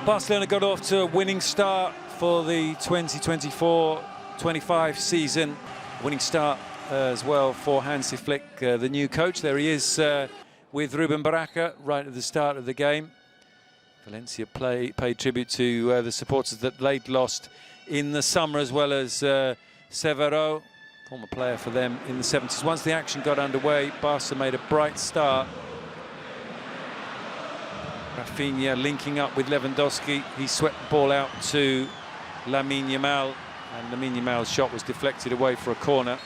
Barcelona got off to a winning start for the 2024-25 season. Winning start as well for Hansi Flick, the new coach. There he is with Ruben Baraka right at the start of the game. Valencia paid tribute to the supporters that they'd lost in the summer, as well as Severo, former player for them in the 70s. Once the action got underway, Barca made a bright start. Rafinha linking up with Lewandowski. He swept the ball out to Lamine Yamal, and Lamine Yamal's shot was deflected away for a corner.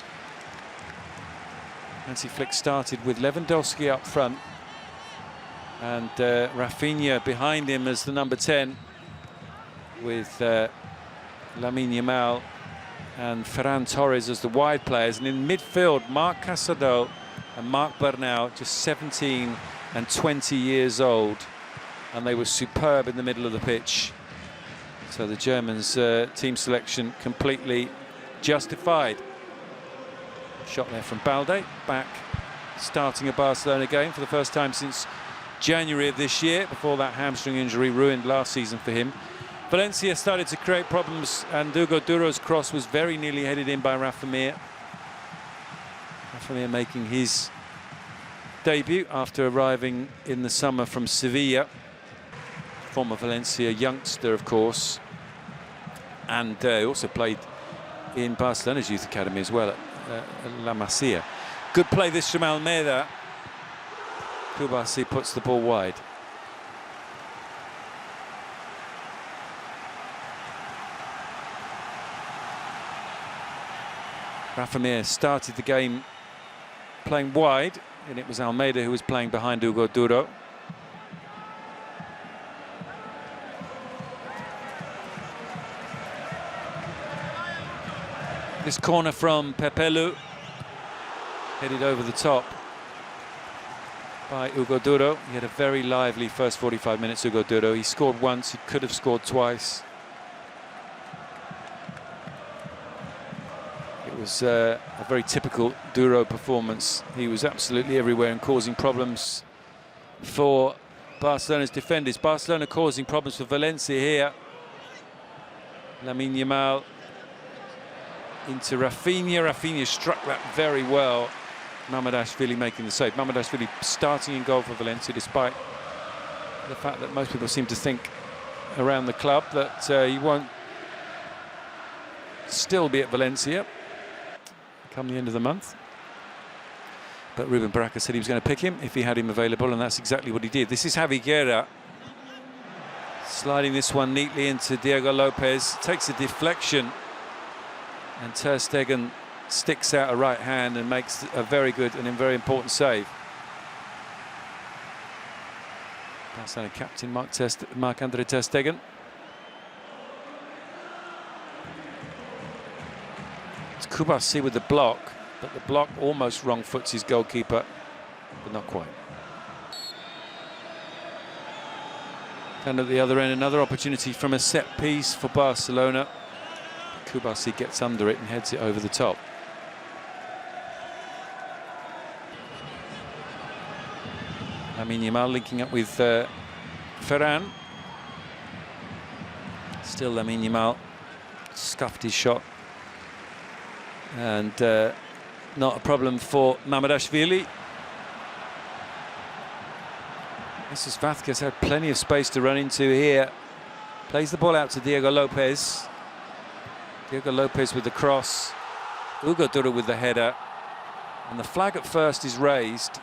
Hansi Flick started with Lewandowski up front and Rafinha behind him as the number 10, with Lamine Yamal and Ferran Torres as the wide players. And in midfield, Marc Casado and Marc Bernal, just 17 and 20 years old. And they were superb in the middle of the pitch. So the Germans' team selection completely justified. Shot there from Balde, back starting a Barcelona game for the first time since January of this year, before that hamstring injury ruined last season for him. Valencia started to create problems, and Hugo Duro's cross was very nearly headed in by Rafa Mir. Rafa Mir making his debut after arriving in the summer from Sevilla. Former Valencia youngster, of course, and also played in Barcelona's youth academy as well at La Masia. Good play this from Almeida. Kubasi puts the ball wide. Rafa Mir started the game playing wide, and it was Almeida who was playing behind Hugo Duro. This corner from Pepelu, headed over the top by Hugo Duro. He had a very lively first 45 minutes, Hugo Duro. He scored once, he could have scored twice. It was a very typical Duro performance. He was absolutely everywhere and causing problems for Barcelona's defenders. Barcelona causing problems for Valencia here. Lamine Yamal into Rafinha. Rafinha struck that very well. Mamardashvili making the save. Mamardashvili starting in goal for Valencia, despite the fact that most people seem to think around the club that he won't still be at Valencia come the end of the month. But Ruben Baraka said he was going to pick him if he had him available, and that's exactly what he did. This is Javi Guerra sliding this one neatly into Diego Lopez. Takes a deflection, and Ter Stegen sticks out a right hand and makes a very good and a very important save. Barcelona captain Marc-Andre Ter Stegen. It's Kubasi with the block, but the block almost wrong-foots his goalkeeper, but not quite. And at the other end, another opportunity from a set piece for Barcelona. Kubasi gets under it and heads it over the top. Lamine Yamal linking up with Ferran. Still Lamine Yamal scuffed his shot, and not a problem for Mamardashvili. Mrs. Vázquez had plenty of space to run into here. Plays the ball out to Diego Lopez. Diego Lopez with the cross. Hugo Duro with the header. And the flag at first is raised.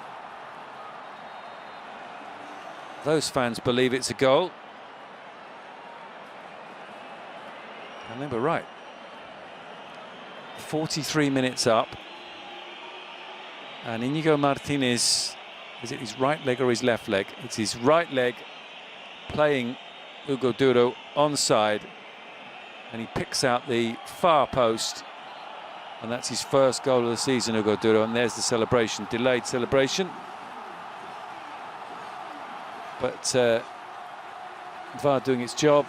Those fans believe it's a goal. And they were right. 43 minutes up. And Inigo Martinez, is it his right leg or his left leg? It's his right leg playing Hugo Duro onside. And he picks out the far post. And that's his first goal of the season, Hugo Duro. And there's the celebration, delayed celebration. But VAR doing its job.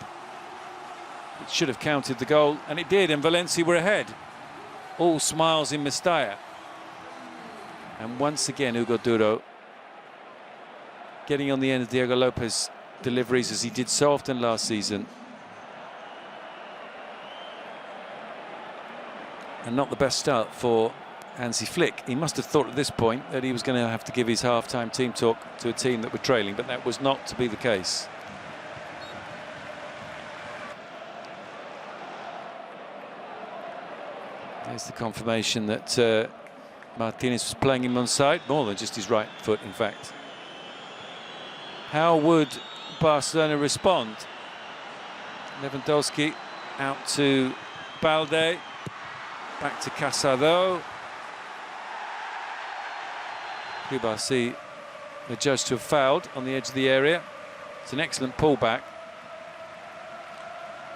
It should have counted the goal, and it did, and Valencia were ahead. All smiles in Mestalla. And once again, Hugo Duro getting on the end of Diego Lopez deliveries as he did so often last season. And not the best start for Hansi Flick. He must have thought at this point that he was going to have to give his half-time team talk to a team that were trailing, but that was not to be the case. There's the confirmation that Martinez was playing him on side, more than just his right foot, in fact. How would Barcelona respond? Lewandowski out to Balde, back to Casado. Kubasi, the judge to have fouled on the edge of the area. It's an excellent pullback.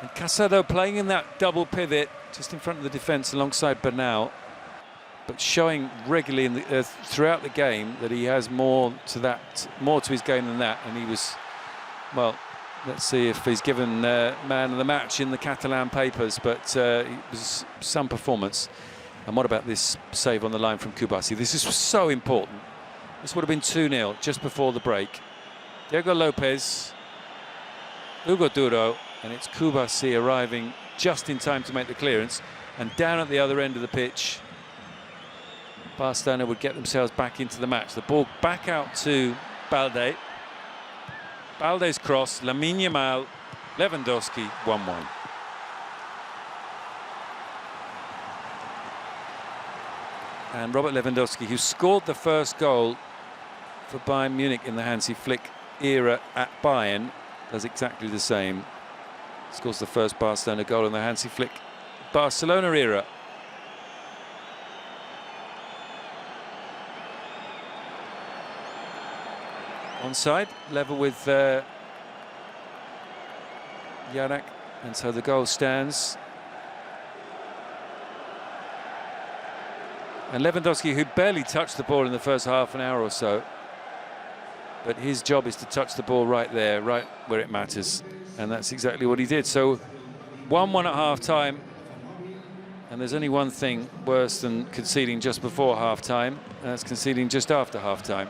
And Casado playing in that double pivot just in front of the defence alongside Bernal, but showing regularly in the, throughout the game that he has more to his game than that. And he was, well, let's see if he's given man of the match in the Catalan papers, but it was some performance. And what about this save on the line from Kubasi? This is so important. This would have been 2-0 just before the break. Diego Lopez, Hugo Duro, and it's Kubasi arriving just in time to make the clearance. And down at the other end of the pitch, Barcelona would get themselves back into the match. The ball back out to Balde. Balde's cross, Lamine Yamal, Lewandowski, 1-1. And Robert Lewandowski, who scored the first goal for Bayern Munich in the Hansi Flick era at Bayern, does exactly the same. Scores the first Barcelona goal in the Hansi Flick Barcelona era. Onside, level with Yarak, and so the goal stands. And Lewandowski, who barely touched the ball in the first half an hour or so, but his job is to touch the ball right there, right where it matters, and that's exactly what he did. So 1-1 at half-time, and there's only one thing worse than conceding just before half-time, and that's conceding just after half-time.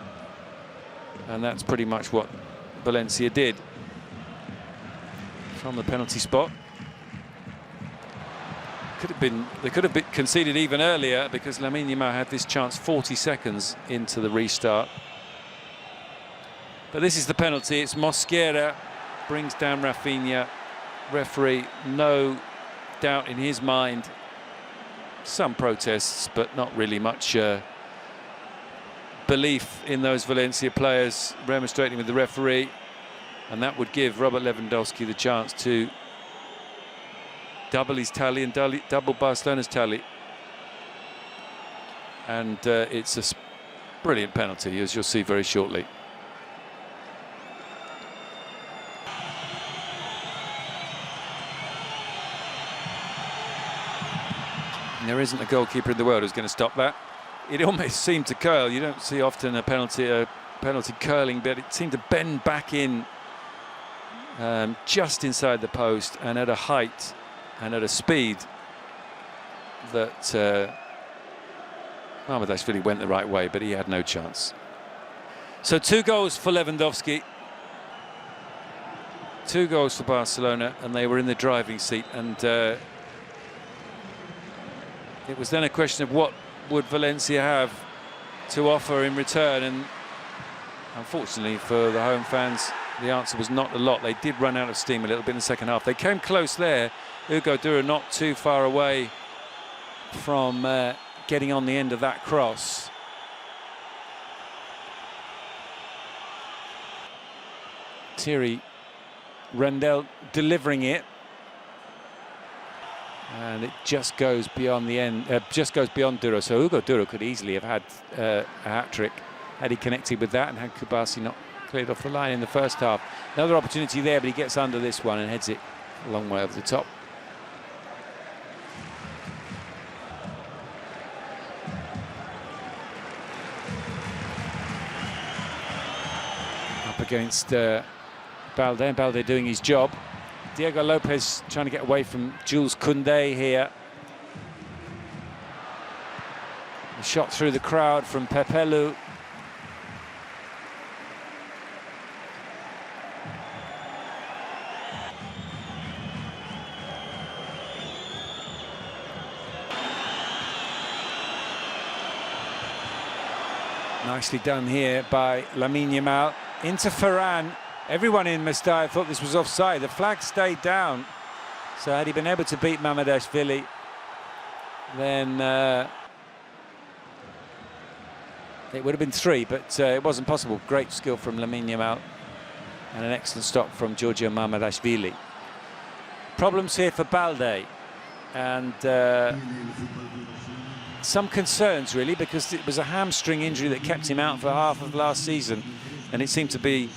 And that's pretty much what Valencia did from the penalty spot. They could have been conceded even earlier, because Lamine Yamal had this chance 40 seconds into the restart. But this is the penalty. It's Mosquera, brings down Rafinha. Referee, no doubt in his mind. Some protests, but not really much belief in those Valencia players remonstrating with the referee, and that would give Robert Lewandowski the chance to double his tally and double Barcelona's tally. And it's a brilliant penalty, as you'll see very shortly. And there isn't a goalkeeper in the world who's going to stop that. It almost seemed to curl. You don't see often a penalty curling, but it seemed to bend back in just inside the post, and at a height and at a speed that Mamardashvili went the right way, but he had no chance. So 2 goals for Lewandowski, 2 goals for Barcelona, and they were in the driving seat. And it was then a question of what would Valencia have to offer in return, and unfortunately for the home fans, the answer was not a lot. They did run out of steam a little bit in the second half. They came close there. Hugo Duro not too far away from getting on the end of that cross. Thierry Rendell delivering it, and it just goes beyond the end, just goes beyond Duro. So Hugo Duro could easily have had a hat-trick had he connected with that, and had Kubasi not cleared off the line in the first half. Another opportunity there, but he gets under this one and heads it a long way over the top. Up against Balde, and Balde doing his job. Diego Lopez trying to get away from Jules Koundé here. A shot through the crowd from Pepelu. Nicely done here by Lamine Yamal. Into Ferran. Everyone in Matchday thought this was offside. The flag stayed down. So had he been able to beat Mamardashvili, then it would have been 3, but it wasn't possible. Great skill from Lamine Yamal and an excellent stop from Giorgio Mamardashvili. Problems here for Balde, and some concerns really, because it was a hamstring injury that kept him out for half of last season, and it seemed to be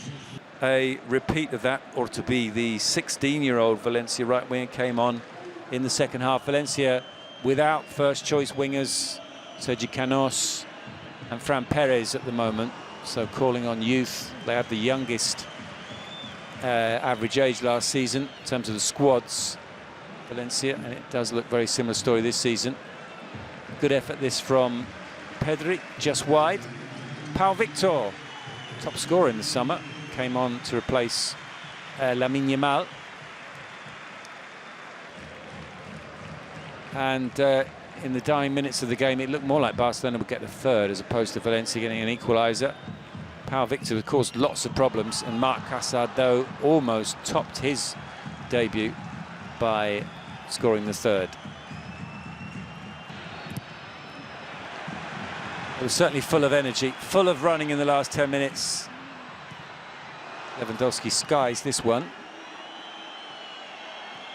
a repeat of that, or to be the 16-year-old Valencia right winger came on in the second half. Valencia without first choice wingers, Sergi Canos and Fran Perez at the moment, so calling on youth. They had the youngest average age last season in terms of the squads, Valencia, and it does look very similar story this season. Good effort this from Pedri, just wide. Pau Victor, top scorer in the summer, came on to replace Lamine Yamal. And in the dying minutes of the game, it looked more like Barcelona would get the third as opposed to Valencia getting an equaliser. Pau Victor, of course, lots of problems, and Marc Casado almost topped his debut by scoring the third. It was certainly full of energy, full of running in the last 10 minutes. Lewandowski skies this one.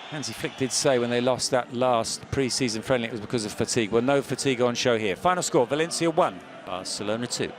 Hansi Flick did say when they lost that last pre-season friendly it was because of fatigue. Well, no fatigue on show here. Final score, Valencia 1, Barcelona 2.